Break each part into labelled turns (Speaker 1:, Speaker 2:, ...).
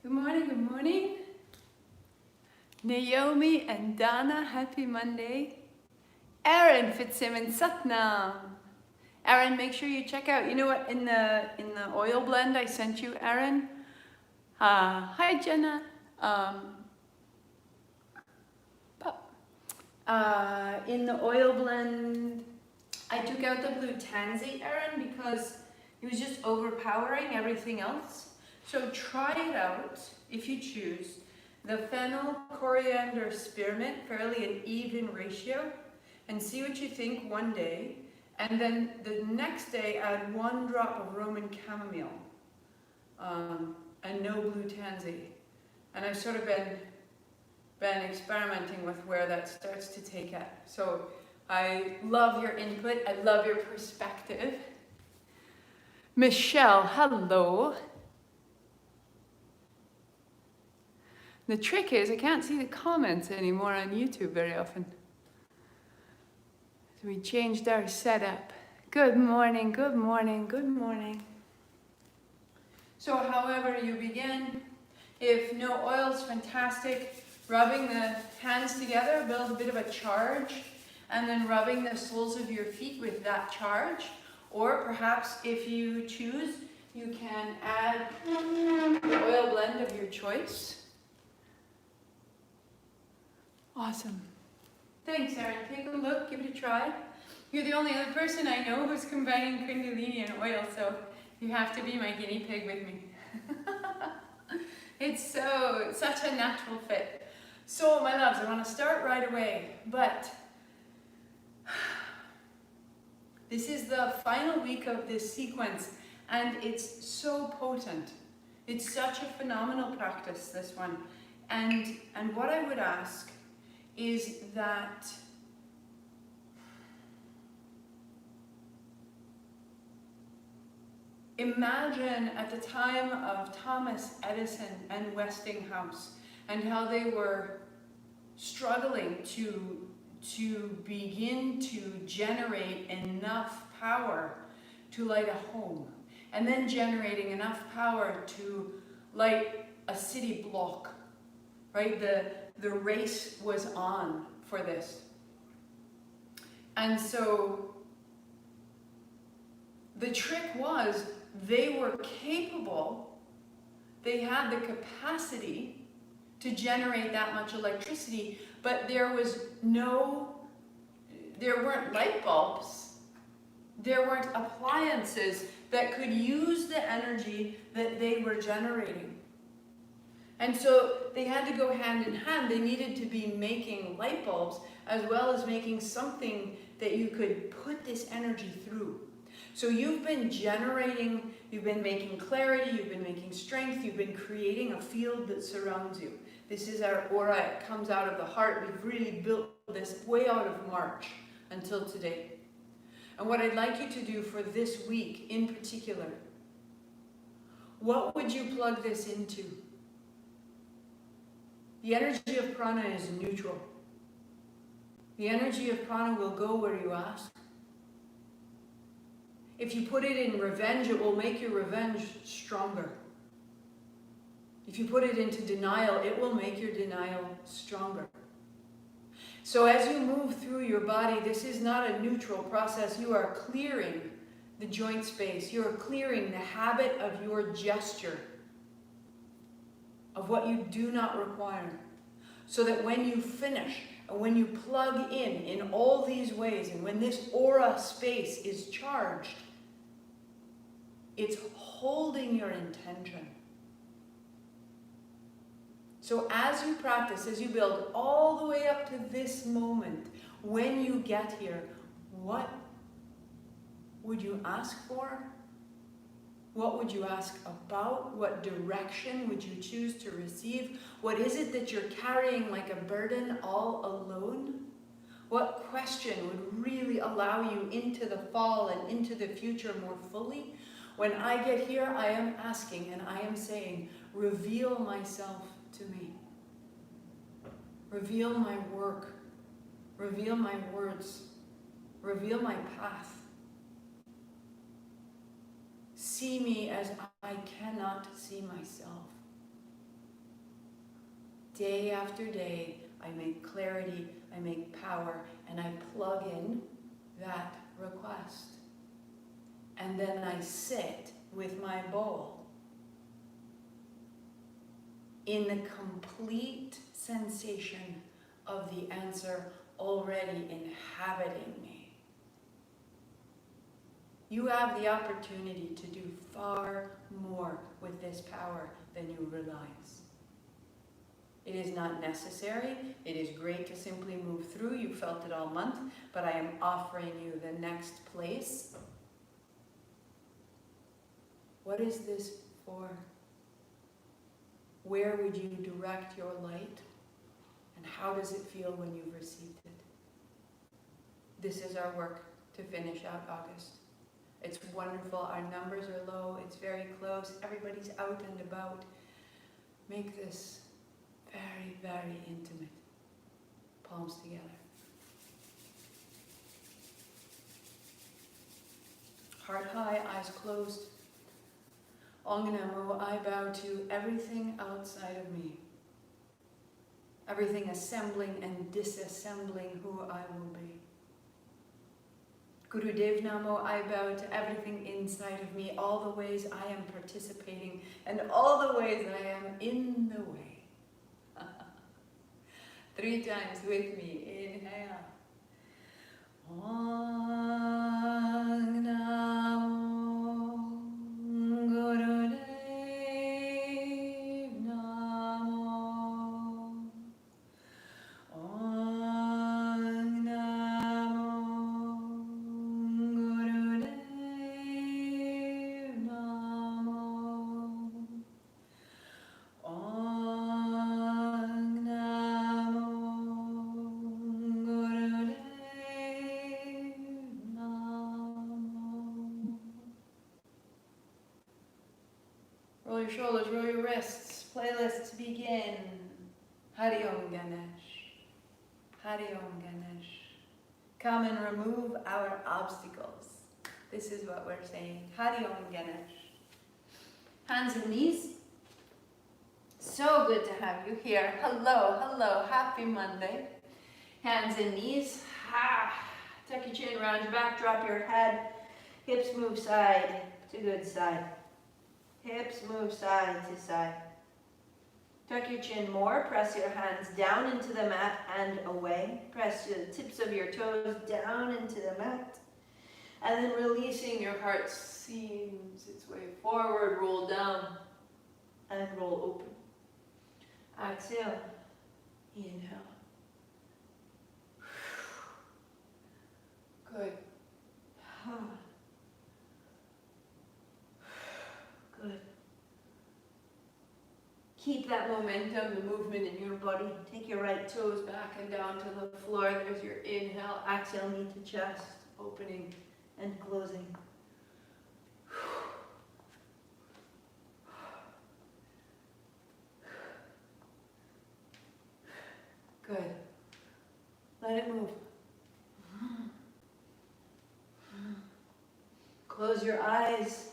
Speaker 1: Good morning, good morning. Naomi and Donna, happy Monday. Aaron Fitzsimmons, Satnam. Aaron, make sure you check out, you know what, in the oil blend I sent you, Aaron? Hi, Jenna. In the oil blend, I took out the blue tansy, Aaron, because it was just overpowering everything else. So try it out if you choose. The fennel, coriander, spearmint, fairly an even ratio, and see what you think one day. And then the next day, add 1 drop of Roman chamomile and no blue tansy. And I've sort of been experimenting with where that starts to take it. So I love your input. I love your perspective. Michelle, hello. The trick is I can't see the comments anymore on YouTube very often. So we changed our setup. Good morning, good morning, good morning. So however you begin, if no oil's fantastic, rubbing the hands together, build a bit of a charge, and then rubbing the soles of your feet with that charge. Or perhaps if you choose, you can add the oil blend of your choice. Awesome. Thanks, Erin. Take a look, give it a try. You're the only other person I know who's combining kundalini and oil, so you have to be my guinea pig with me. It's such a natural fit. So, my loves, I want to start right away, but this is the final week of this sequence, and it's so potent. It's such a phenomenal practice, this one. And what I would ask is that imagine at the time of Thomas Edison and Westinghouse and how they were struggling to begin to generate enough power to light a home, and then generating enough power to light a city block, right? The race was on for this. And so the trick was they were capable, they had the capacity to generate that much electricity, but there weren't light bulbs, there weren't appliances that could use the energy that they were generating. And so they had to go hand in hand. They needed to be making light bulbs as well as making something that you could put this energy through. So you've been generating, you've been making clarity, you've been making strength, you've been creating a field that surrounds you. This is our aura, it comes out of the heart. We've really built this way out of March until today. And what I'd like you to do for this week in particular, what would you plug this into? The energy of prana is neutral. The energy of prana will go where you ask. If you put it in revenge, it will make your revenge stronger. If you put it into denial, it will make your denial stronger. So as you move through your body, this is not a neutral process. You are clearing the joint space. You are clearing the habit of your gesture, of what you do not require, so that when you finish, and when you plug in all these ways, and when this aura space is charged, it's holding your intention. So as you practice, as you build all the way up to this moment, when you get here, what would you ask for? What would you ask about? What direction would you choose to receive? What is it that you're carrying like a burden all alone? What question would really allow you into the fall and into the future more fully? When I get here, I am asking and I am saying, reveal myself to me. Reveal my work. Reveal my words. Reveal my path. See me as I cannot see myself. Day after day, I make clarity, I make power, and I plug in that request. And then I sit with my bowl in the complete sensation of the answer already inhabiting me. You have the opportunity to do far more with this power than you realize. It is not necessary. It is great to simply move through. You felt it all month, but I am offering you the next place. What is this for? Where would you direct your light? And how does it feel when you've received it? This is our work to finish out August. It's wonderful. Our numbers are low. It's very close. Everybody's out and about. Make this very, very intimate. Palms together. Heart high, eyes closed. Ong Namo, I bow to everything outside of me. Everything assembling and disassembling who I will be. Gurudev Namo, I bow to everything inside of me, all the ways I am participating and all the ways I am in the way. 3 times with me. Inhale. Ong Namo Gurudev Namo. Ong Namo Gurudev Namo. Ong Namo Gurudev Namo. Roll your shoulders, roll your wrists. Playlists begin. Hari Om Ganesh. Hari Om Ganesh. Come and remove our obstacles. This is what we're saying. Hari Om Ganesh. Hands and knees. So good to have you here. Hello, hello. Happy Monday. Hands and knees. Tuck your chin, round your back, drop your head. Hips move side to good side. Hips move side to side. Tuck your chin more. Press your hands down into the mat and away. Press the tips of your toes down into the mat. And then releasing, your heart seams its way forward. Roll down and roll open. Exhale. Inhale. Good. Good. Keep that momentum, the movement in your body. Take your right toes back and down to the floor. There's your inhale. Exhale, knee to chest. Opening and closing. Good. Let it move. Close your eyes.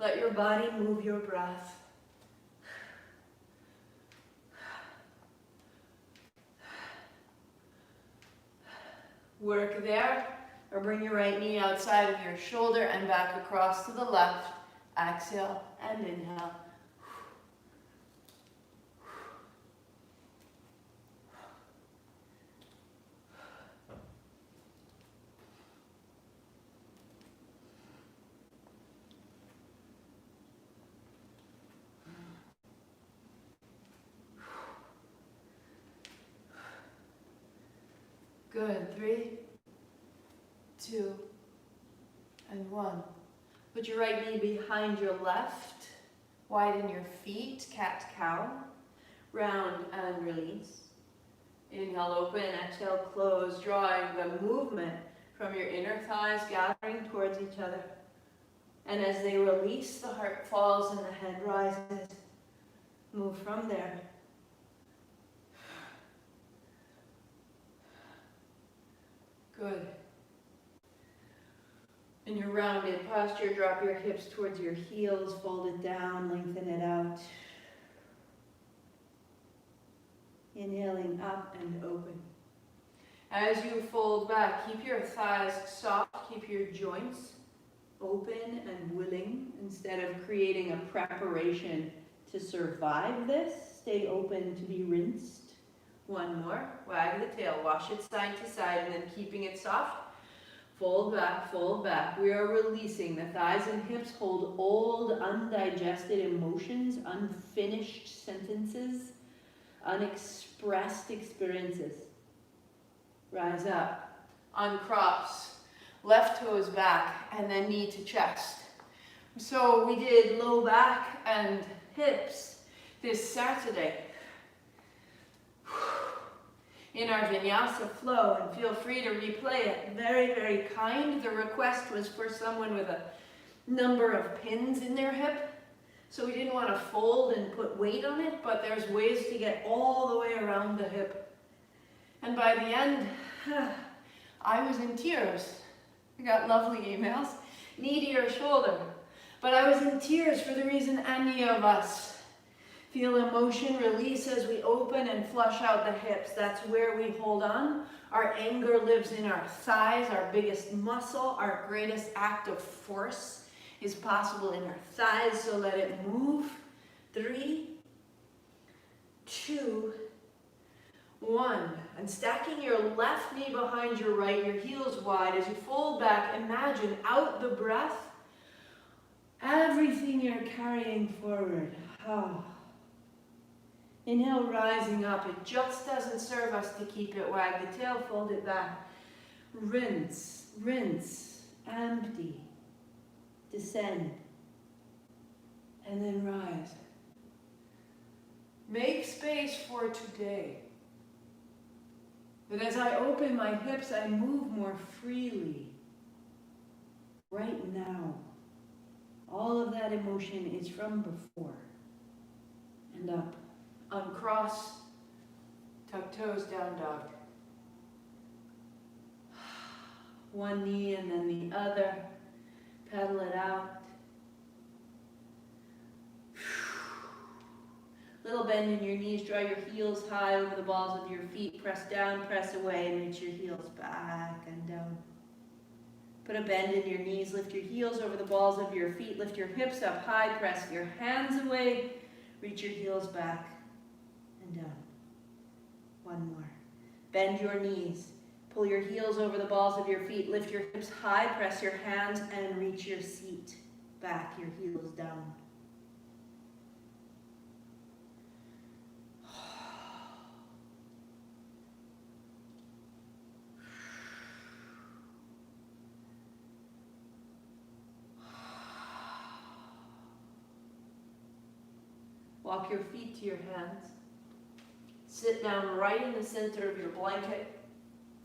Speaker 1: Let your body move your breath. Work there, or bring your right knee outside of your shoulder and back across to the left. Exhale and inhale. Good. 3, 2, and 1. Put your right knee behind your left. Widen your feet, cat-cow. Round and release. Inhale, open. Exhale, close. Drawing the movement from your inner thighs, gathering towards each other. And as they release, the heart falls and the head rises. Move from there. Good. In your rounded posture, drop your hips towards your heels, fold it down, lengthen it out.
Speaker 2: Inhaling up and open.
Speaker 1: As you fold back, keep your thighs soft, keep your joints open and willing. Instead of creating a preparation to survive this, stay open to be rinsed. One more. Wag the tail, wash it side to side, and then keeping it soft. Fold back, fold back. We are releasing. The thighs and hips hold old, undigested emotions, unfinished sentences, unexpressed experiences. Rise up, uncross, left toes back, and then knee to chest. So we did low back and hips this Saturday in our vinyasa flow, and feel free to replay it. Very, very kind. The request was for someone with a number of pins in their hip. So we didn't want to fold and put weight on it, but there's ways to get all the way around the hip. And by the end, I was in tears. I got lovely emails, knee to your shoulder. But I was in tears for the reason any of us feel emotion release as we open and flush out the hips. That's where we hold on. Our anger lives in our thighs, our biggest muscle. Our greatest act of force is possible in our thighs, so let it move. 3, 2, 1. And stacking your left knee behind your right, your heels wide. As you fold back, imagine out the breath, everything you're carrying forward. Inhale, rising up. It just doesn't serve us to keep it. Wag the tail, fold it back. Rinse, rinse, empty. Descend. And then rise. Make space for today. That as I open my hips, I move more freely. Right now. All of that emotion is from before. And up. Uncross. Tuck toes, down dog. One knee and then the other. Pedal it out. Little bend in your knees, draw your heels high over the balls of your feet, press down, press away, and reach your heels back and down. Put a bend in your knees, lift your heels over the balls of your feet, lift your hips up high, press your hands away, reach your heels back and down. One more. Bend your knees, pull your heels over the balls of your feet, lift your hips high, press your hands, and reach your seat back, your heels down. Walk your feet to your hands. Sit down right in the center of your blanket.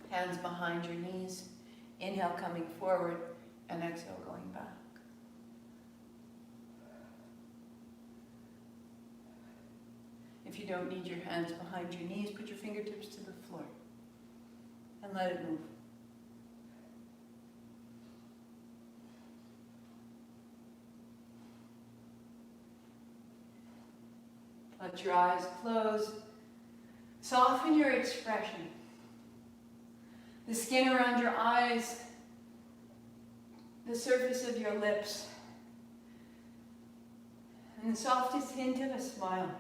Speaker 1: Hands behind your knees. Inhale, coming forward, and exhale, going back. If you don't need your hands behind your knees, put your fingertips to the floor and let it move. Let your eyes close. Soften your expression. The skin around your eyes, the surface of your lips, and the softest hint of a smile.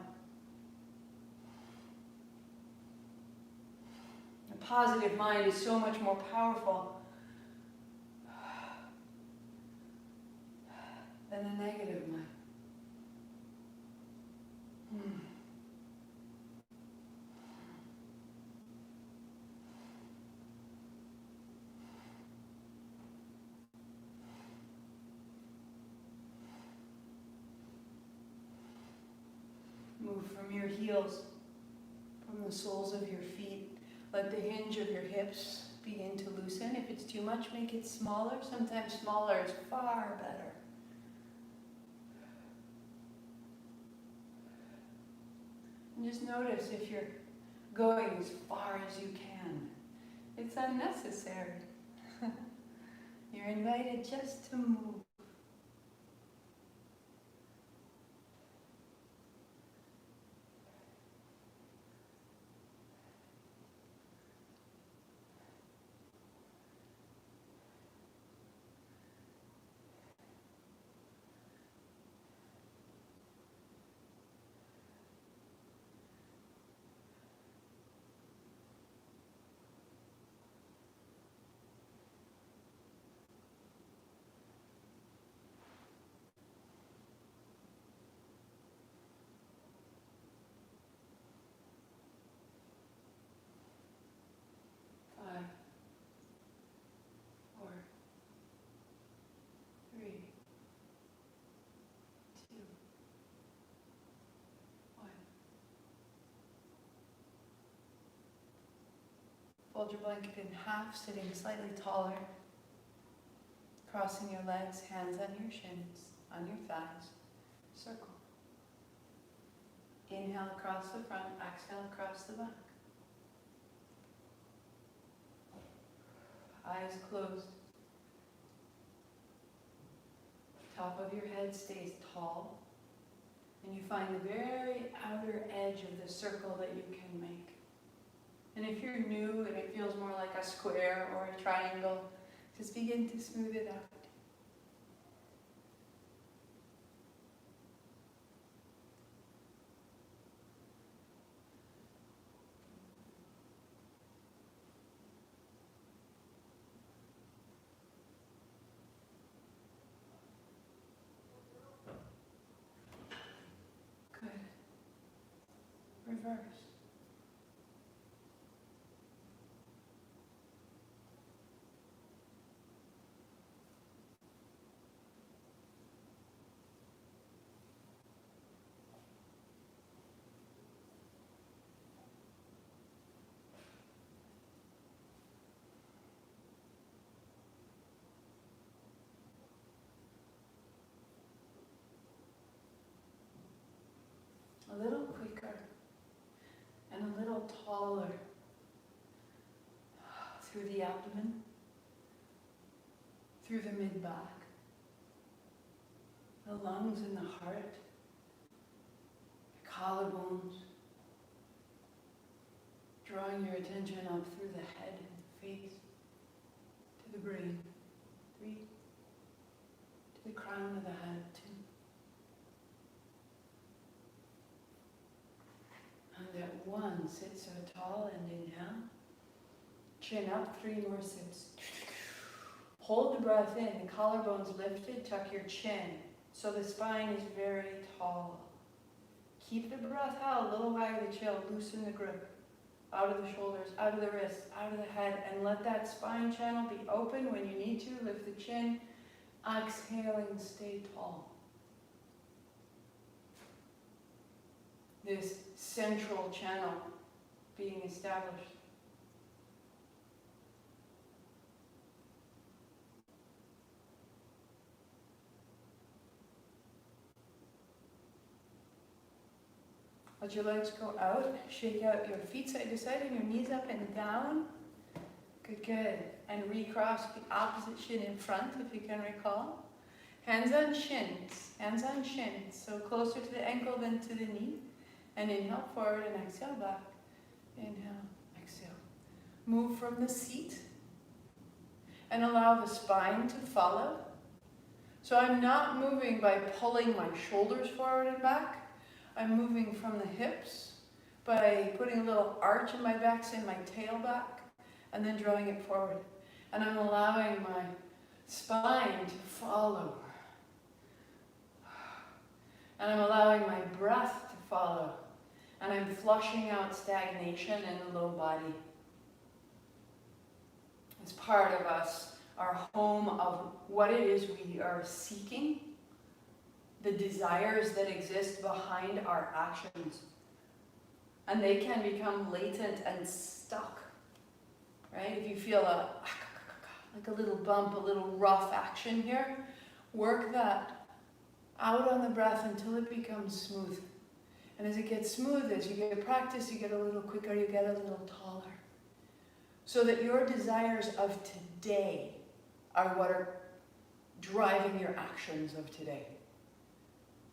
Speaker 1: A positive mind is so much more powerful than a negative mind. Move from your heels, from the soles of your feet. Let the hinge of your hips begin to loosen. If it's too much, make it smaller. Sometimes smaller is far better. And just notice if you're going as far as you can. It's unnecessary. You're invited just to move. Fold your blanket in half, sitting slightly taller. Crossing your legs, hands on your shins, on your thighs. Circle. Inhale across the front, exhale across the back. Eyes closed. Top of your head stays tall. And you find the very outer edge of the circle that you can make. And if you're new and it feels more like a square or a triangle, just begin to smooth it out. Good. Reverse. A little quicker and a little taller through the abdomen, through the mid-back, the lungs and the heart, the collarbones, drawing your attention up through the head and face, to the brain, 3, to the crown of the head, 2. And at 1, sit so tall and inhale. Chin up, 3 more sits. Hold the breath in, the collarbones lifted, tuck your chin. So the spine is very tall. Keep the breath out, a little wag of the chill, loosen the grip. Out of the shoulders, out of the wrists, out of the head, and let that spine channel be open when you need to. Lift the chin, exhaling, stay tall. This central channel being established. Let your legs go out, shake out your feet side to side and your knees up and down. Good, good. And recross the opposite shin in front if you can recall. Hands on shins, so closer to the ankle than to the knee. And inhale forward and exhale back. Inhale, exhale. Move from the seat and allow the spine to follow. So I'm not moving by pulling my shoulders forward and back. I'm moving from the hips by putting a little arch in my back, send my tail back, and then drawing it forward. And I'm allowing my spine to follow. And I'm allowing my breath to follow. And I'm flushing out stagnation in the low body. It's part of us, our home of what it is we are seeking, the desires that exist behind our actions. And they can become latent and stuck, right? If you feel like a little bump, a little rough action here, work that out on the breath until it becomes smooth. And as it gets smooth, as you get practice, you get a little quicker, you get a little taller. So that your desires of today are what are driving your actions of today.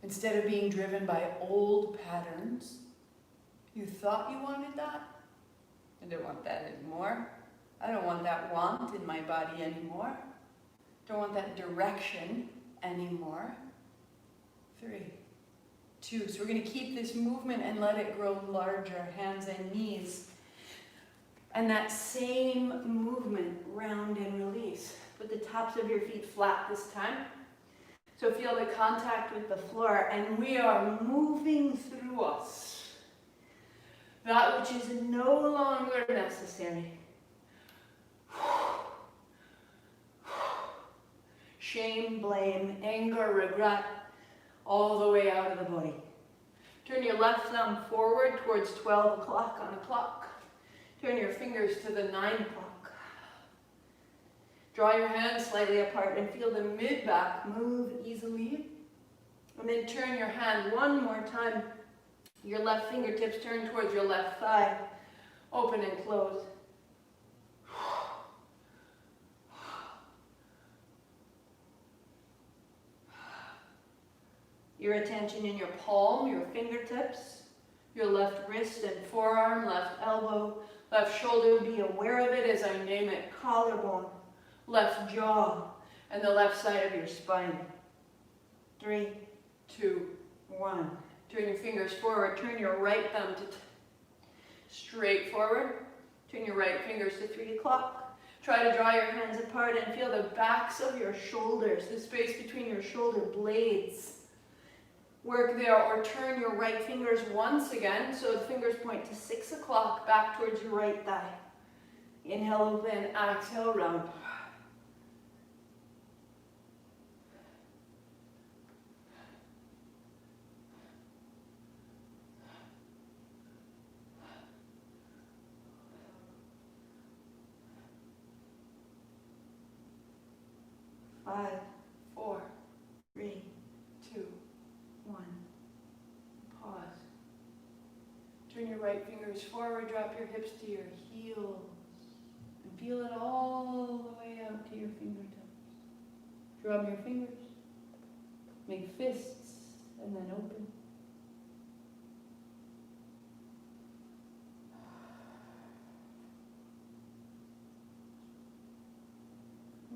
Speaker 1: Instead of being driven by old patterns, you thought you wanted that. I don't want that anymore. I don't want that want in my body anymore. Don't want that direction anymore. 3, 2. So we're going to keep this movement and let it grow larger, hands and knees. And that same movement, round and release. Put the tops of your feet flat this time. So feel the contact with the floor, and we are moving through us. That which is no longer necessary. Shame, blame, anger, regret, all the way out of the body. Turn your left thumb forward towards 12 o'clock on a clock. Turn your fingers to the 9 o'clock. Draw your hands slightly apart and feel the mid-back move easily. And then turn your hand one more time. Your left fingertips turn towards your left thigh. Open and close. Your attention in your palm, your fingertips, your left wrist and forearm, left elbow, left shoulder. Be aware of it as I name it. Collarbone, left jaw, and the left side of your spine. 3, 2, 1. Turn your fingers forward. Turn your right thumb to straight forward. Turn your right fingers to 3 o'clock. Try to draw your hands apart and feel the backs of your shoulders, the space between your shoulder blades. Work there, or turn your right fingers once again, so the fingers point to 6 o'clock, back towards your right thigh. Inhale, open, exhale, round. Five, 4, 3, 2, 1. Pause. Turn your right fingers forward, drop your hips to your heels, and feel it all the way out to your fingertips. Drum your fingers, make fists, and then open.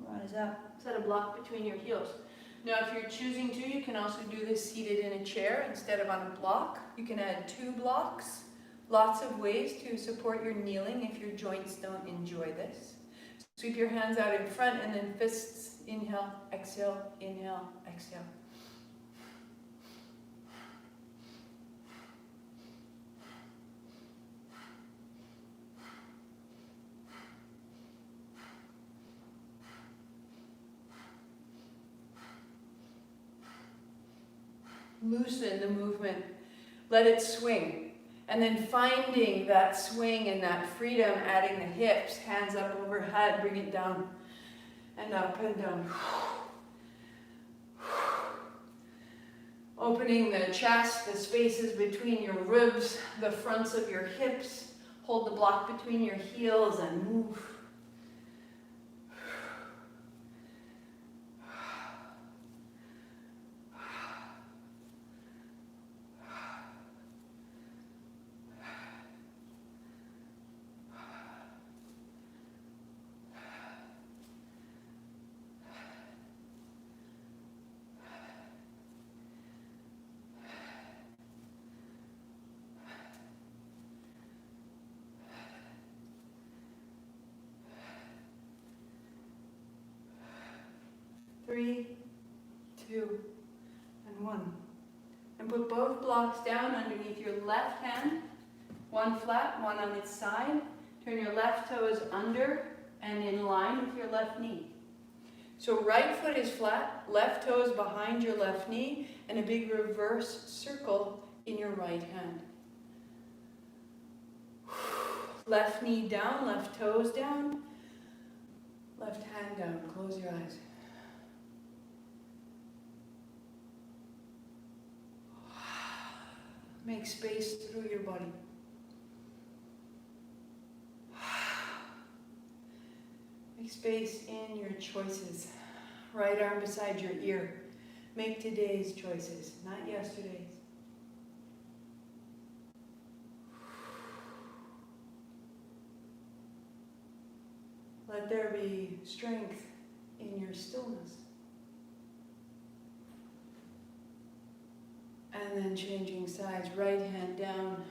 Speaker 1: Rise up. Set a block between your heels. Now, if you're choosing to, you can also do this seated in a chair instead of on a block. You can add 2 blocks. Lots of ways to support your kneeling if your joints don't enjoy this. Sweep your hands out in front and then fists. Inhale, exhale, inhale, exhale. Loosen the movement. Let it swing. And then finding that swing and that freedom, adding the hips, hands up overhead, bring it down and up and down. Opening the chest, the spaces between your ribs, the fronts of your hips. Hold the block between your heels and move. Three, 2, and 1. And put both blocks down underneath your left hand, one flat, one on its side. Turn your left toes under and in line with your left knee. So right foot is flat, left toe is behind your left knee, and a big reverse circle in your right hand. Left knee down, left toes down, left hand down. Close your eyes. Make space through your body. Make space in your choices. Right arm beside your ear. Make today's choices, not yesterday's. Let there be strength in your stillness. And then changing sides, right hand down.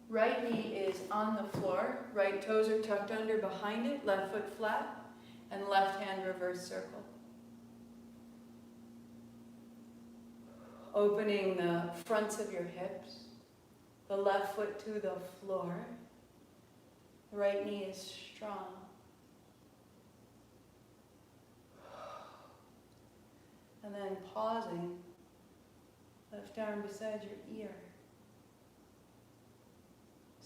Speaker 1: Right knee is on the floor, right toes are tucked under behind it, left foot flat, and left hand reverse circle. Opening the fronts of your hips, the left foot to the floor, the right knee is strong. And then pausing. Left arm beside your ear.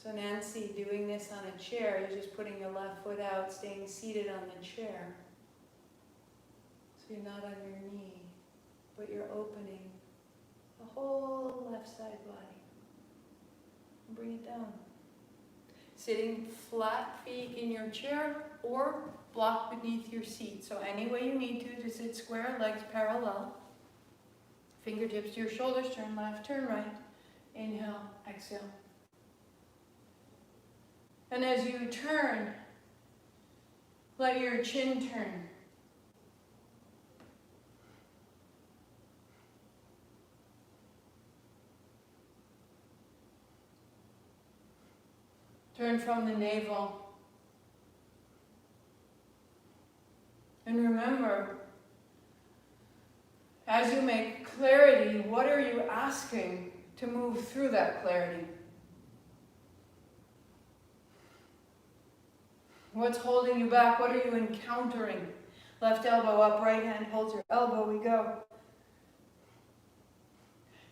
Speaker 1: So Nancy, doing this on a chair, you're just putting your left foot out, staying seated on the chair. So you're not on your knee, but you're opening the whole left side body. And bring it down. Sitting flat feet in your chair or block beneath your seat. So any way you need to, just sit square, legs parallel. Fingertips to your shoulders, turn left, turn right. Inhale, exhale. And as you turn, let your chin turn. Turn from the navel. And remember, as you make clarity, what are you asking to move through that clarity? What's holding you back? What are you encountering? Left elbow up, right hand holds your elbow, we go.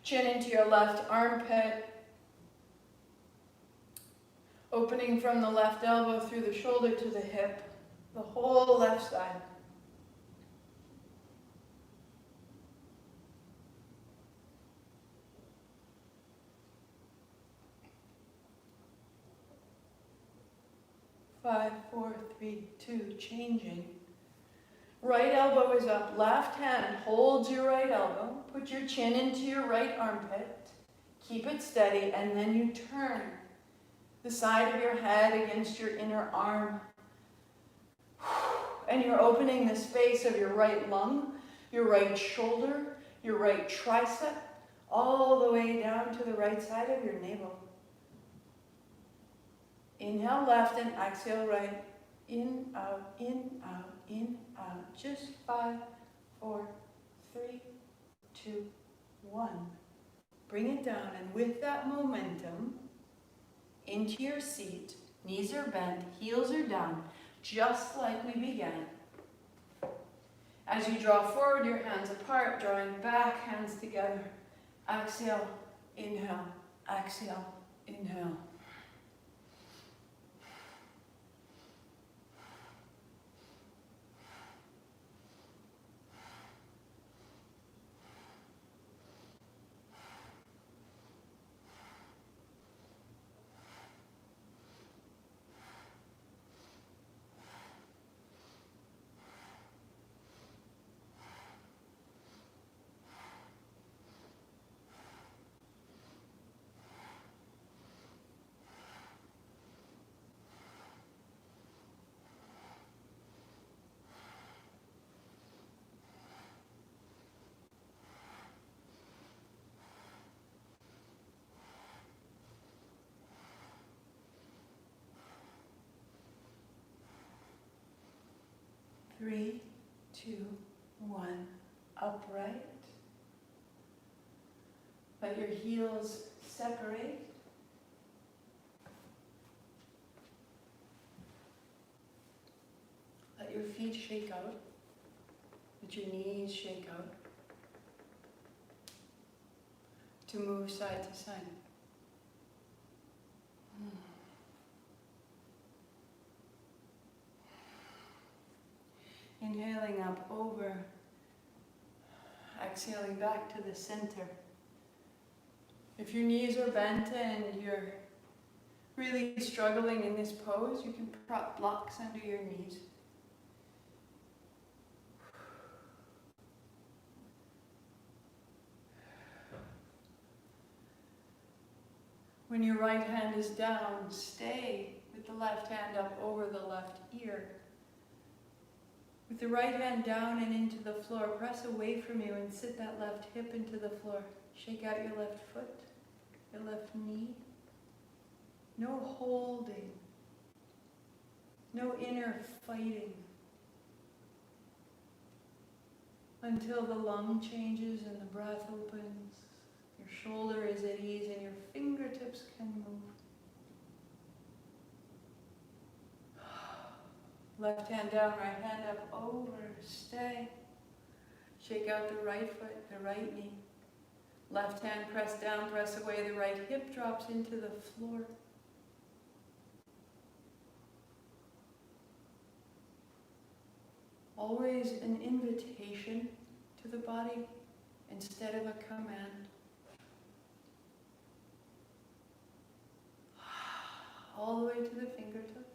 Speaker 1: Chin into your left armpit. Opening from the left elbow through the shoulder to the hip, the whole left side. Five, four, three, two, changing. Right elbow is up, left hand holds your right elbow, put your chin into your right armpit, keep it steady, and then you turn the side of your head against your inner arm. And you're opening the space of your right lung, your right shoulder, your right tricep, all the way down to the right side of your navel. Inhale left and exhale right. In, out, in, out, in, out. Just 5, 4, 3, 2, 1. Bring it down, and with that momentum, into your seat, knees are bent, heels are down, just like we began. As you draw forward, your hands apart, drawing back, hands together. Exhale, inhale, exhale, inhale. Three, 2, 1, upright. Let your heels separate. Let your feet shake out. Let your knees shake out. To move side to side. Inhaling up over, exhaling back to the center. If your knees are bent and you're really struggling in this pose, you can prop blocks under your knees. When your right hand is down, stay with the left hand up over the left ear. With the right hand down and into the floor, press away from you and sit that left hip into the floor. Shake out your left foot, your left knee. No holding, no inner fighting. Until the lung changes and the breath opens, your shoulder is at ease and your fingertips can move. Left hand down, right hand up, over, stay. Shake out the right foot, the right knee. Left hand press down, press away, the right hip drops into the floor. Always an invitation to the body instead of a command. All the way to the fingertips.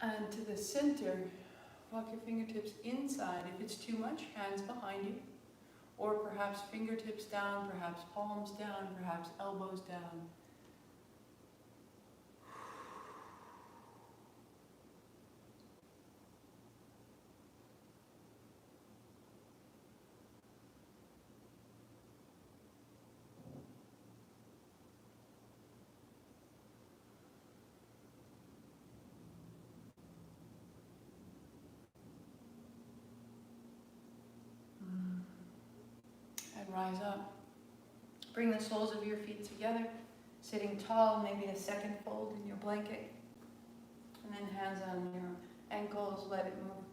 Speaker 1: And to the center, walk your fingertips inside. If it's too much, hands behind you. Or perhaps fingertips down, perhaps palms down, perhaps elbows down. And rise up. Bring the soles of your feet together, sitting tall, maybe a second fold in your blanket. And then hands on your ankles, let it move.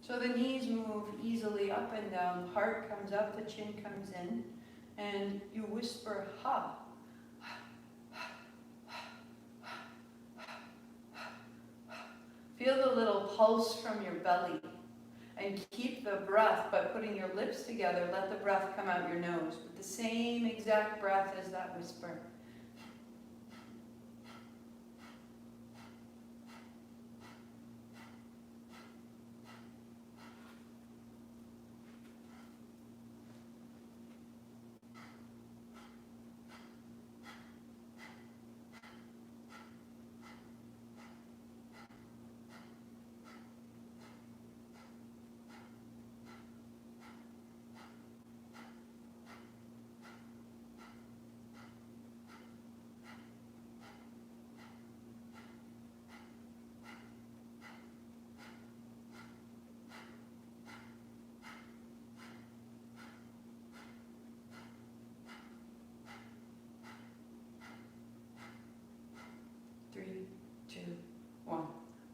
Speaker 1: So the knees move easily up and down, heart comes up, the chin comes in, and you whisper, ha. Feel the little pulse from your belly. And keep the breath by putting your lips together. Let the breath come out your nose with the same exact breath as that whisper.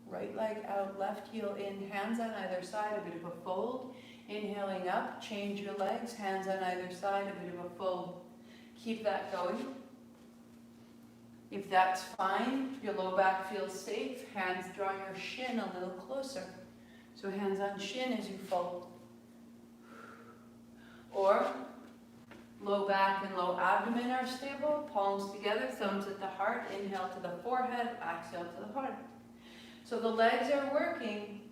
Speaker 1: Right leg out, left heel in, hands on either side, a bit of a fold. Inhaling up, change your legs, hands on either side, a bit of a fold. Keep that going. If that's fine, your low back feels safe, hands draw your shin a little closer. So hands on shin as you fold. Or low back and low abdomen are stable, palms together, thumbs at the heart, inhale to the forehead, exhale to the heart. So the legs are working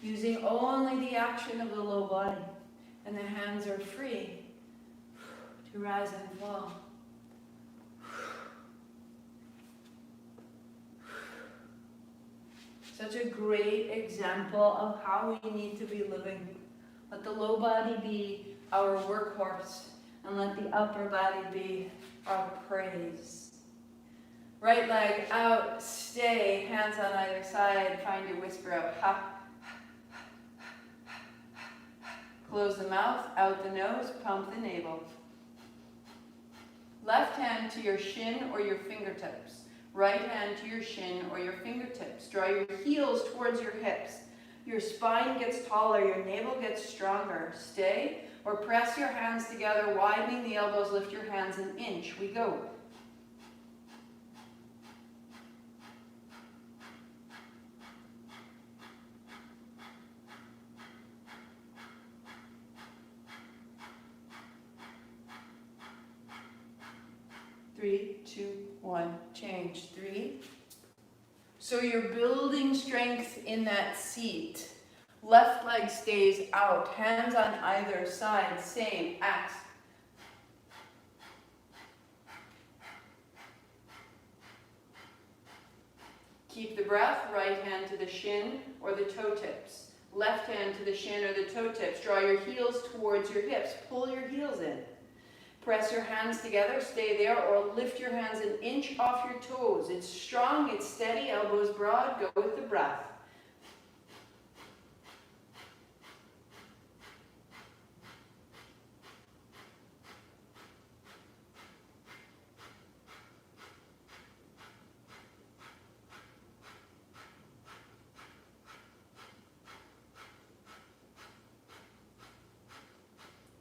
Speaker 1: using only the action of the low body, and the hands are free to rise and fall. Such a great example of how we need to be living. Let the low body be our workhorse, and let the upper body be our praise. Right leg out, stay, hands on either side, find your whisper out, ha. Close the mouth, out the nose, pump the navel. Left hand to your shin or your fingertips. Right hand to your shin or your fingertips. Draw your heels towards your hips. Your spine gets taller, your navel gets stronger. Stay or press your hands together, widening the elbows, lift your hands an inch. We go. Three, two, one, change. 3. So you're building strength in that seat. Left leg stays out, hands on either side, same, axe. Keep the breath, right hand to the shin or the toe tips. Left hand to the shin or the toe tips. Draw your heels towards your hips, pull your heels in. Press your hands together, stay there, or lift your hands an inch off your toes. It's strong, it's steady, elbows broad, go with the breath.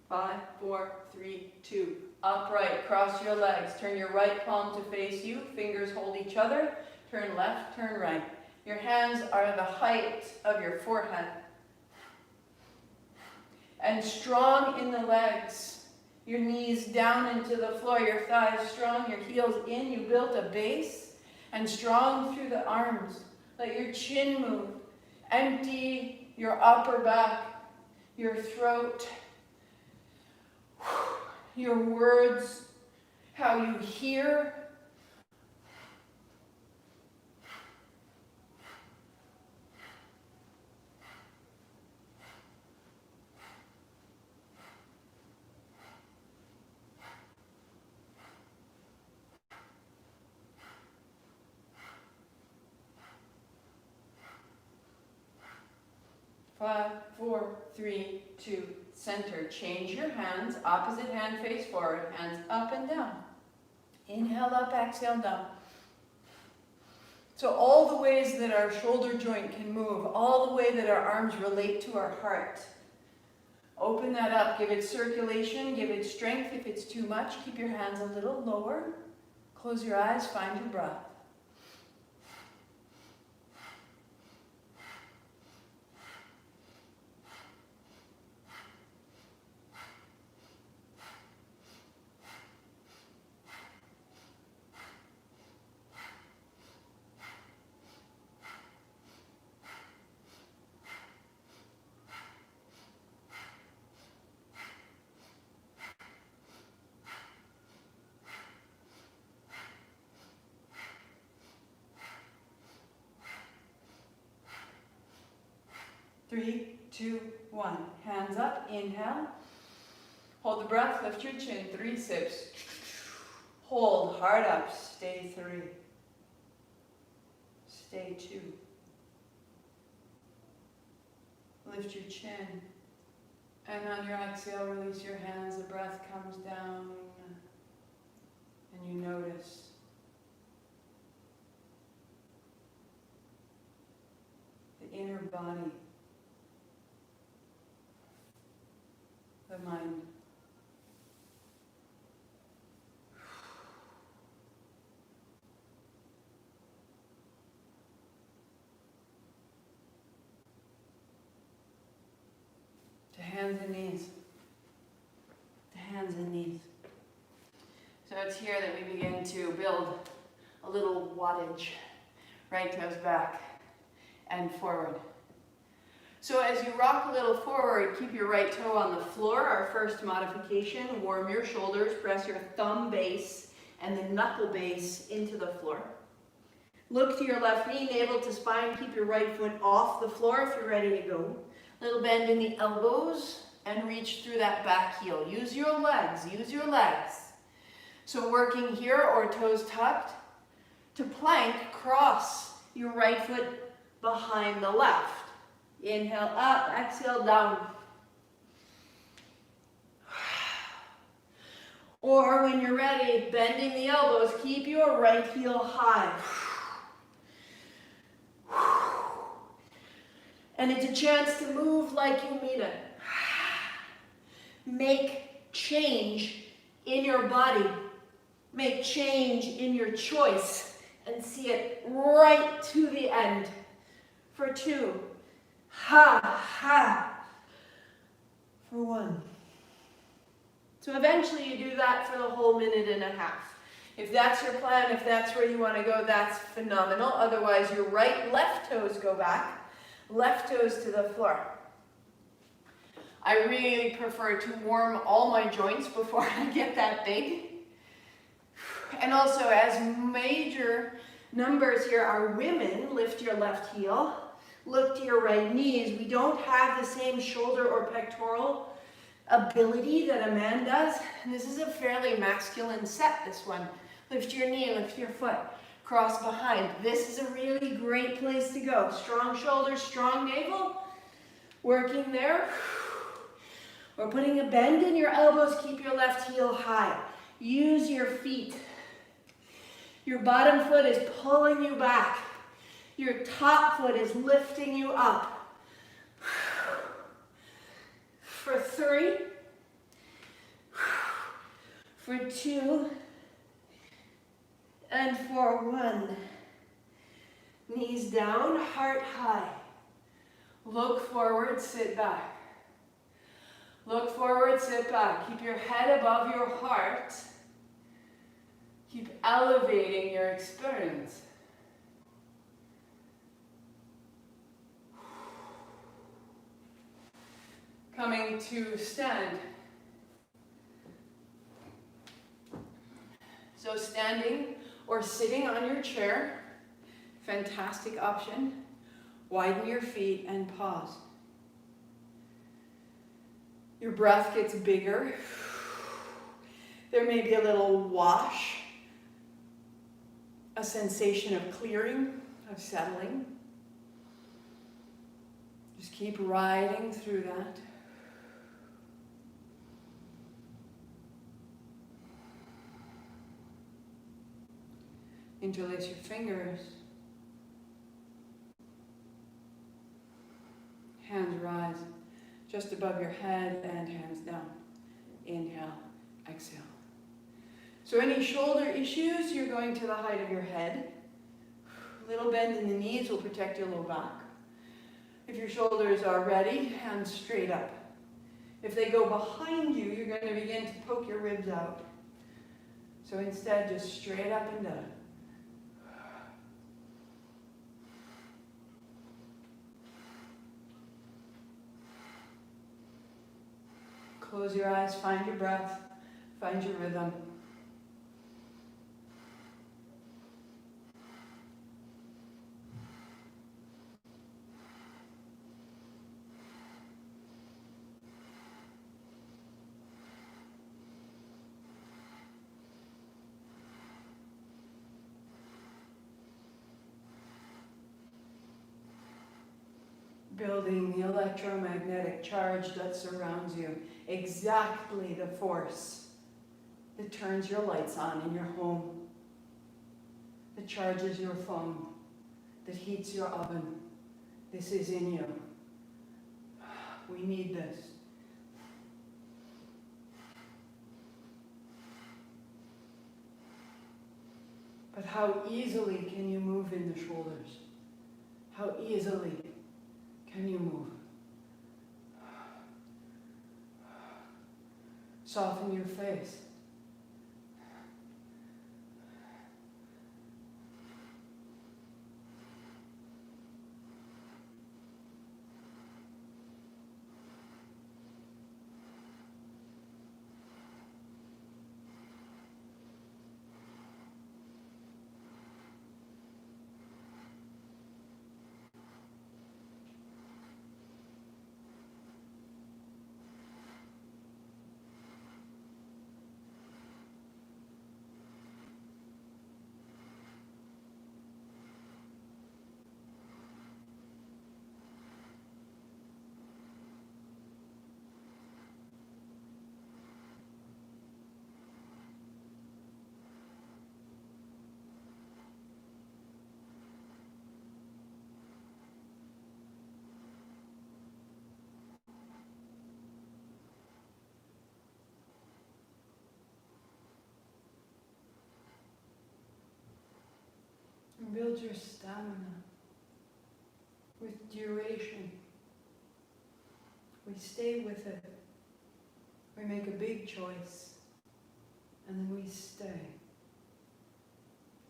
Speaker 1: Five, 4, 3, 2. Upright, cross your legs. Turn your right palm to face you. Fingers hold each other. Turn left, turn right. Your hands are the height of your forehead. And strong in the legs. Your knees down into the floor, your thighs strong, your heels in. You built a base. And strong through the arms. Let your chin move. Empty your upper back, your throat, your words, how you hear. Five, four, three, two, center. Change your hands, opposite hand face forward, hands up and down. Inhale up, exhale down. So all the ways that our shoulder joint can move, all the way that our arms relate to our heart. Open that up, give it circulation, give it strength. If it's too much, keep your hands a little lower. Close your eyes, find your breath. Three, two, one. Hands up, inhale. Hold the breath, lift your chin, 3 sips. Hold, heart up, stay 3. Stay 2. Lift your chin. And on your exhale, release your hands, the breath comes down. And you notice. The inner body. The mind. To hands and knees. To hands and knees. So it's here that we begin to build a little wattage. Right toes back and forward. So as you rock a little forward, keep your right toe on the floor. Our first modification, warm your shoulders, press your thumb base and the knuckle base into the floor. Look to your left knee, navel to spine, keep your right foot off the floor if you're ready to go. Little bend in the elbows and reach through that back heel. Use your legs, use your legs. So working here or toes tucked, to plank, cross your right foot behind the left. Inhale up, exhale down. Or when you're ready, bending the elbows, keep your right heel high. And it's a chance to move like you mean it. Make change in your body. Make change in your choice and see it right to the end. For 2. Ha, ha. For 1. So eventually you do that for the whole minute and a half. If that's your plan, if that's where you want to go, that's phenomenal. Otherwise, your right, left toes go back. Left toes to the floor. I really prefer to warm all my joints before I get that big. And also, as major numbers here are women, lift your left heel. Look to your right knees. We don't have the same shoulder or pectoral ability that a man does. And this is a fairly masculine set, this one. Lift your knee, lift your foot. Cross behind. This is a really great place to go. Strong shoulders, strong navel. Working there. Or putting a bend in your elbows. Keep your left heel high. Use your feet. Your bottom foot is pulling you back. Your top foot is lifting you up. For 3. For 2. And for 1.
Speaker 2: Knees down, heart high.
Speaker 1: Look forward, sit back. Look forward, sit back. Keep your head above your heart. Keep elevating your experience. Coming to stand. So standing or sitting on your chair, fantastic option. Widen your feet and pause. Your breath gets bigger. There may be a little wash, a sensation of clearing, of settling. Just keep riding through that. Interlace your fingers. Hands rise just above your head and hands down. Inhale, exhale. So any shoulder issues, you're going to the height of your head. A little bend in the knees will protect your low back. If your shoulders are ready, hands straight up. If they go behind you, you're going to begin to poke your ribs out. So instead, just straight up and down. Close your eyes, find your breath, find your rhythm. Building the electromagnetic charge that surrounds you. Exactly the force that turns your lights on in your home, that charges your phone, that heats your oven. This is in you. We need this. But how easily can you move in the shoulders? How easily can you move? Soften your face. And build your stamina with duration. We stay with it. We make a big choice, and then we stay.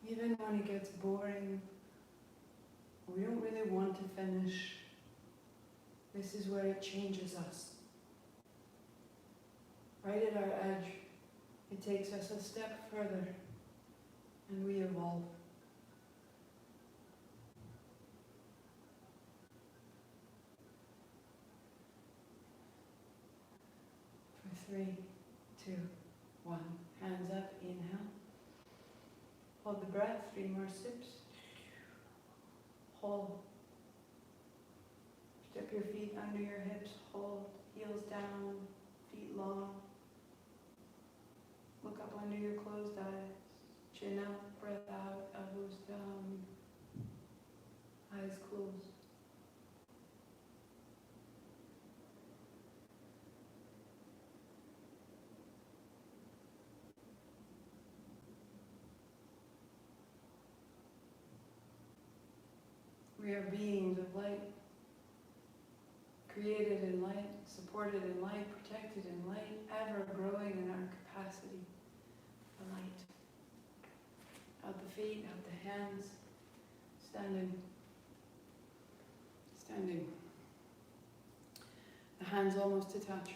Speaker 1: Even when it gets boring, we don't really want to finish. This is where it changes us. Right at our edge, it takes us a step further, and we evolve. For 3, 2, 1. Hands up, inhale. Hold the breath, 3 more sips. Hold. Step your feet under your hips, hold. Heels down, feet long. Look up under your closed eyes. Chin up, breath out, elbows down. Eyes closed. We are beings of light, created in light, supported in light, protected in light, ever growing in our capacity for light. Out the feet, out the hands, standing. Standing. The hands almost to touch.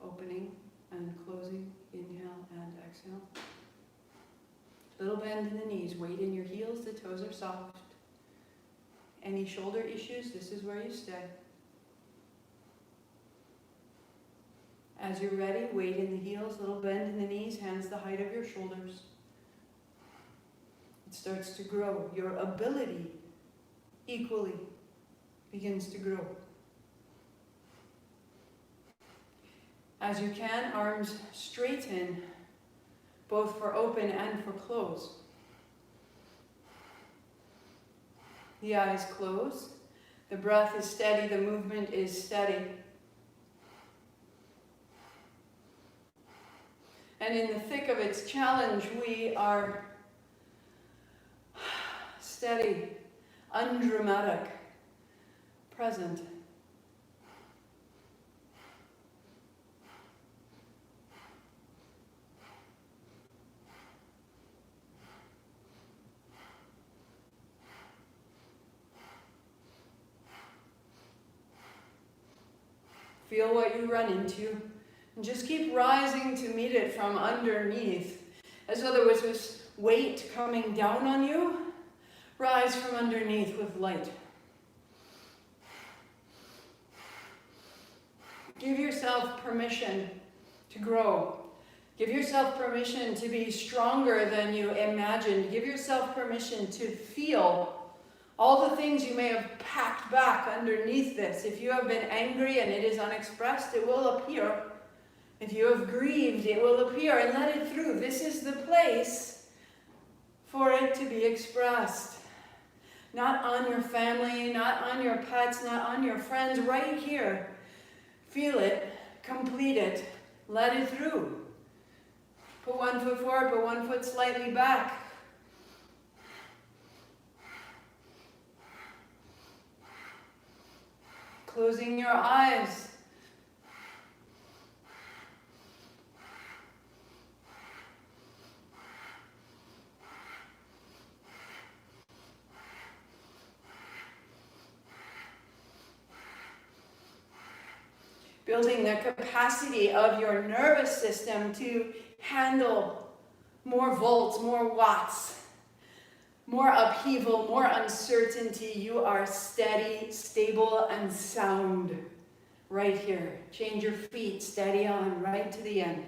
Speaker 1: Opening and closing, inhale and exhale. Little bend in the knees, weight in your heels, the toes are soft. Any shoulder issues, this is where you stay. As you're ready, weight in the heels, little bend in the knees, hands the height of your shoulders. It starts to grow. Your ability equally begins to grow. As you can, arms straighten, both for open and for close. The eyes close. The breath is steady, the movement is steady. And in the thick of its challenge, we are steady, undramatic, present. Feel what you run into, and just keep rising to meet it from underneath. As though there was this weight coming down on you, rise from underneath with light. Give yourself permission to grow. Give yourself permission to be stronger than you imagined. Give yourself permission to feel all the things you may have packed back underneath this. If you have been angry and it is unexpressed, it will appear. If you have grieved, it will appear, and let it through. This is the place for it to be expressed. Not on your family, not on your pets, not on your friends, right here. Feel it, complete it, let it through. Put one foot forward, put one foot slightly back. Closing your eyes. Building the capacity of your nervous system to handle more volts, more watts, more upheaval, more uncertainty. You are steady, stable, and sound right here. Change your feet, steady on, right to the end.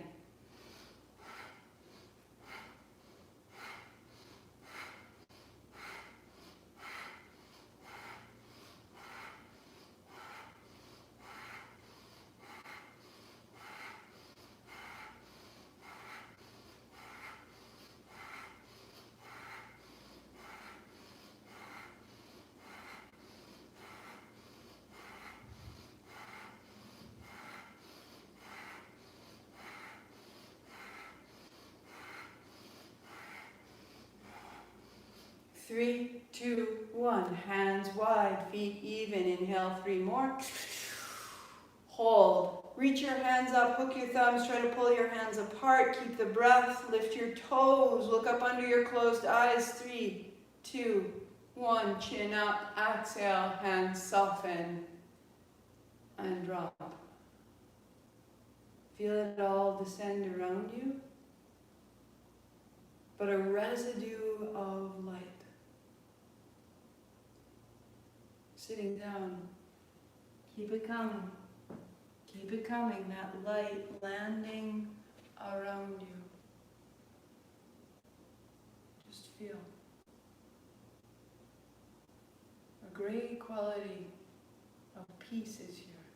Speaker 1: Three, two, one. Hands wide, feet even. Inhale, 3 more. Hold. Reach your hands up, hook your thumbs, try to pull your hands apart. Keep the breath, lift your toes, look up under your closed eyes. 3, 2, 1. Chin up, exhale, hands soften, and drop. Feel it all descend around you, but a residue of light. Sitting down, keep it coming. Keep it coming, that light landing around you. Just feel a great quality of peace is here.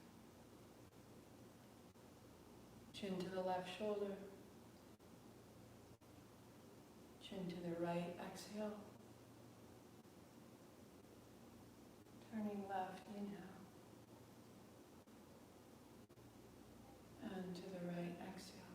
Speaker 1: Chin to the left shoulder, chin to the right, exhale. Turning left, inhale. And to the right, exhale.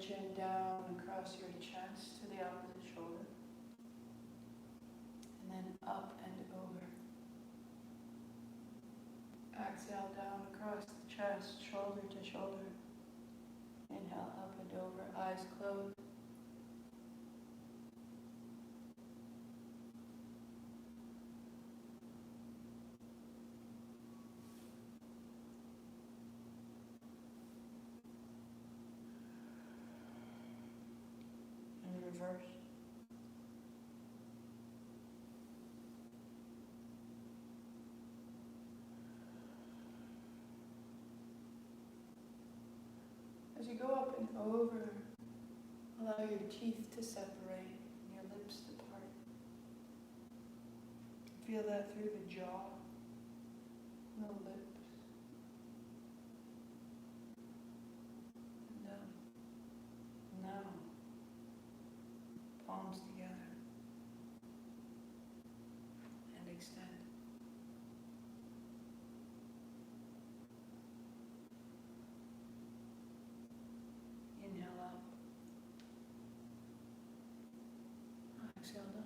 Speaker 1: chin down across your chest to the opposite shoulder. And then up and over. Exhale down across the chest, shoulder to shoulder. Inhale up and over, eyes closed. And reverse. As you go up and over, allow your teeth to separate and your lips to part. Feel that through the jaw, the lips, and down. Now, palms together and extend. Inhale up. Exhale down.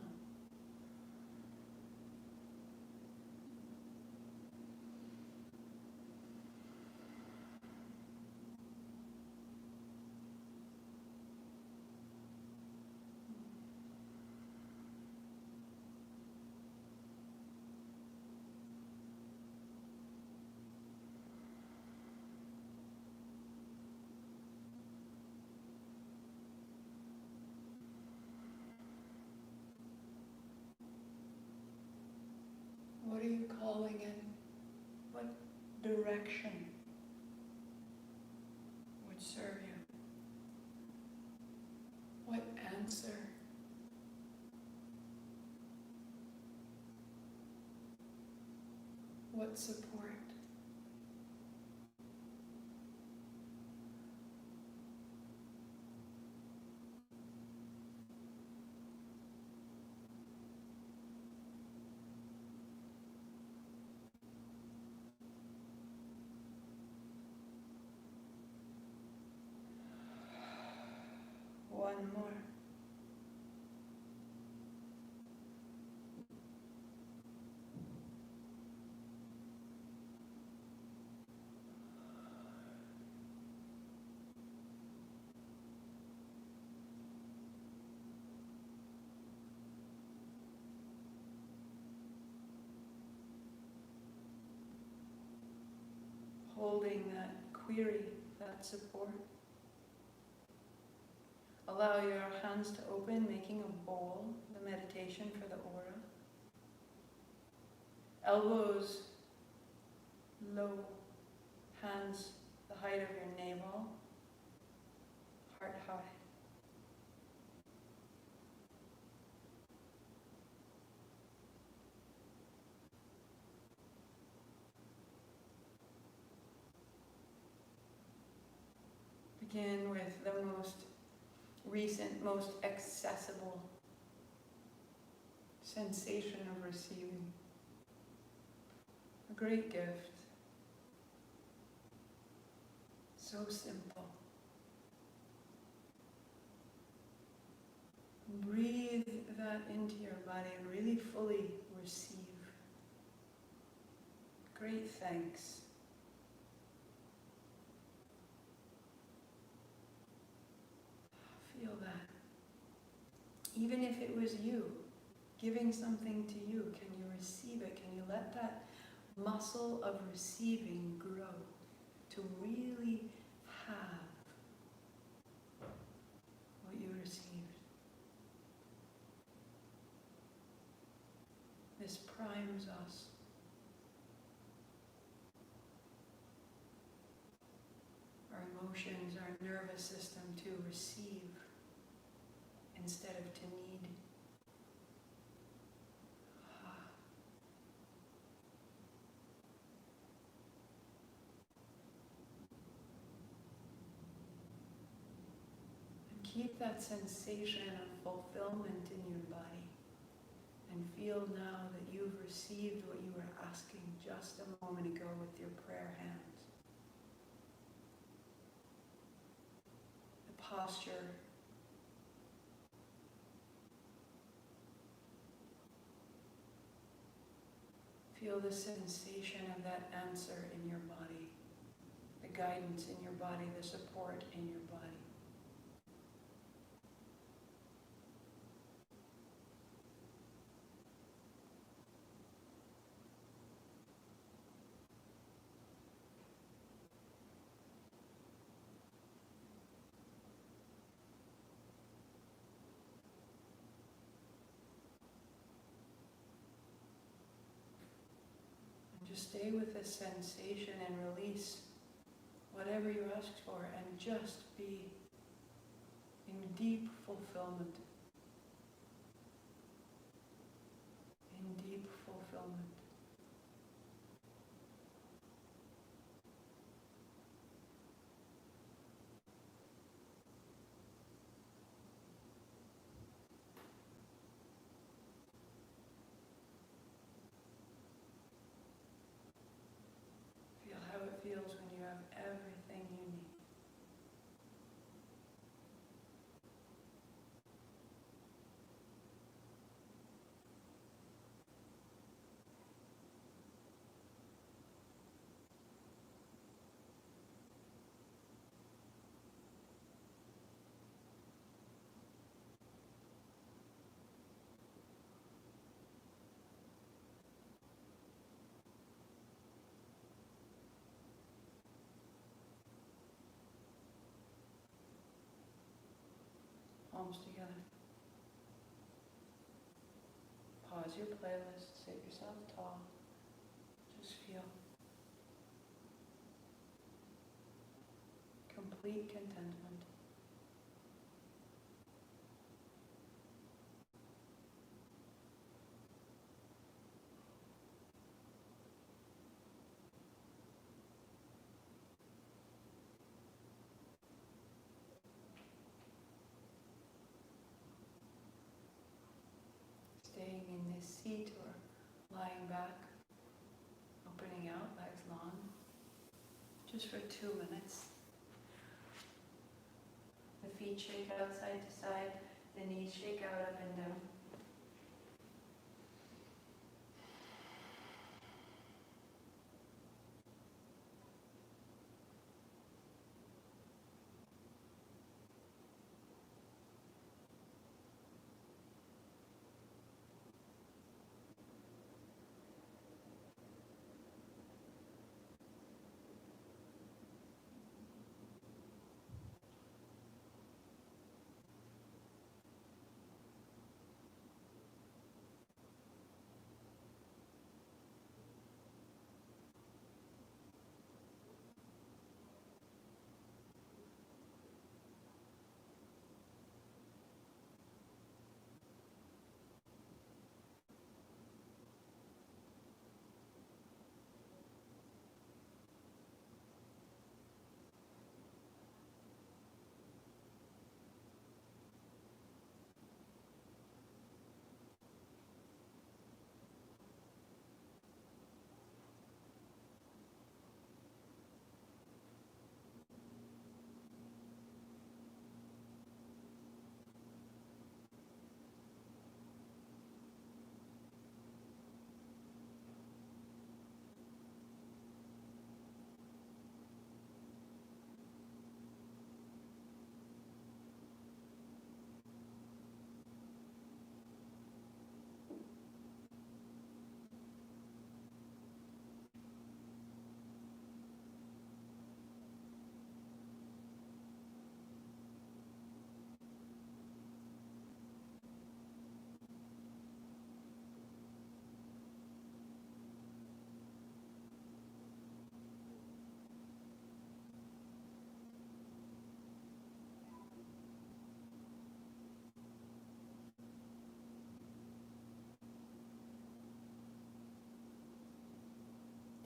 Speaker 1: What are you calling in? What direction would serve you? What answer? What support? One more. Holding that query, that support. Allow your hands to open, making a bowl, the meditation for the aura. Elbows low, hands the height of your navel, heart high. Begin with the most recent, most accessible sensation of receiving. A great gift. So simple. Breathe that into your body and really fully receive. Great thanks. Feel that. Even if it was you giving something to you, can you receive it? Can you let that muscle of receiving grow to really have what you received? This primes us. Our emotions, our nervous system to receive instead of to need. And keep that sensation of fulfillment in your body. And feel now that you've received what you were asking just a moment ago with your prayer hands. The posture. Feel the sensation of that answer in your body, the guidance in your body, the support in your body. Just stay with this sensation and release whatever you asked for and just be in deep fulfillment. In deep fulfillment. Feel how it feels when you have everything you need. Palms together. Pause your playlist, sit yourself tall. Just feel complete contentment. Staying in this seat or lying back, opening out, legs long, just for 2 minutes. The feet shake out side to side, the knees shake out up and down.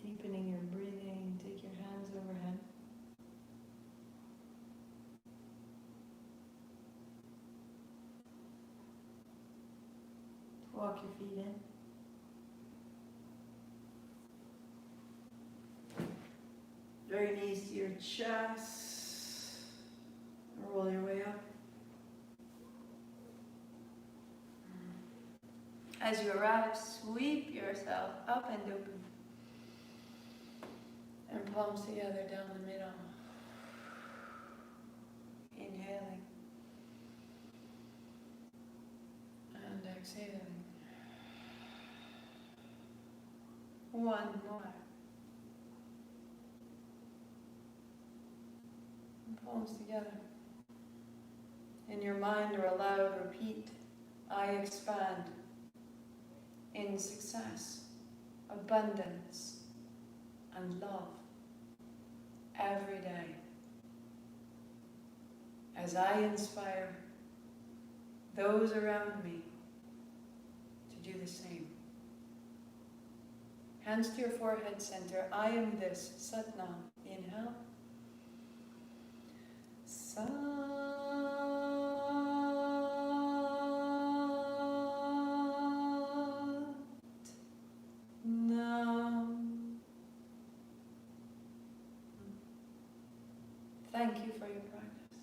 Speaker 1: Deepening your breathing, take your hands overhead. Walk your feet in. Draw your knees to your chest. Roll your way As you arrive, sweep yourself up and open. And palms together down the middle. Inhaling. And exhaling. One more. And palms together. In your mind or aloud, repeat, I expand in success, abundance, and love every day. As I inspire those around me to do the same. Hands to your forehead center. I am this. Satnam. Inhale. Sat. Nam. Thank you for your practice.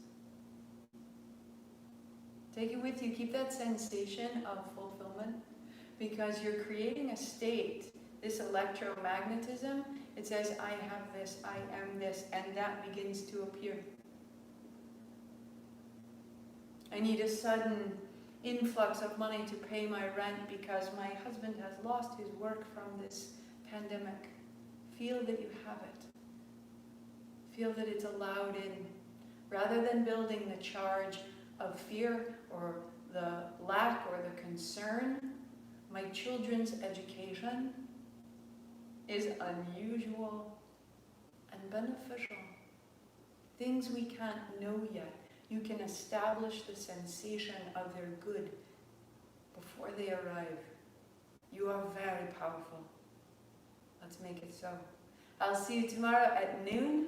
Speaker 1: Take it with you. Keep that sensation of fulfillment because you're creating a state, this electromagnetism. It says, I have this, I am this, and that begins to appear. I need a sudden influx of money to pay my rent because my husband has lost his work from this pandemic. Feel that you have it. Feel that it's allowed in. Rather than building the charge of fear or the lack or the concern, my children's education is unusual and beneficial. Things we can't know yet. You can establish the sensation of their good before they arrive. You are very powerful. Let's make it so. I'll see you tomorrow at noon.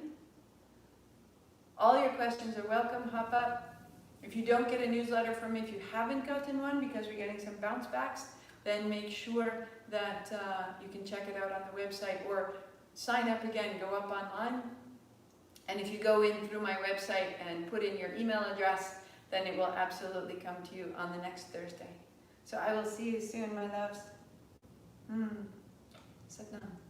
Speaker 1: All your questions are welcome. Hop up. If you don't get a newsletter from me, if you haven't gotten one because we're getting some bounce backs, then make sure that you can check it out on the website or sign up again, go up online. And if you go in through my website and put in your email address, then it will absolutely come to you on the next Thursday. So I will see you soon, my loves. Satnam.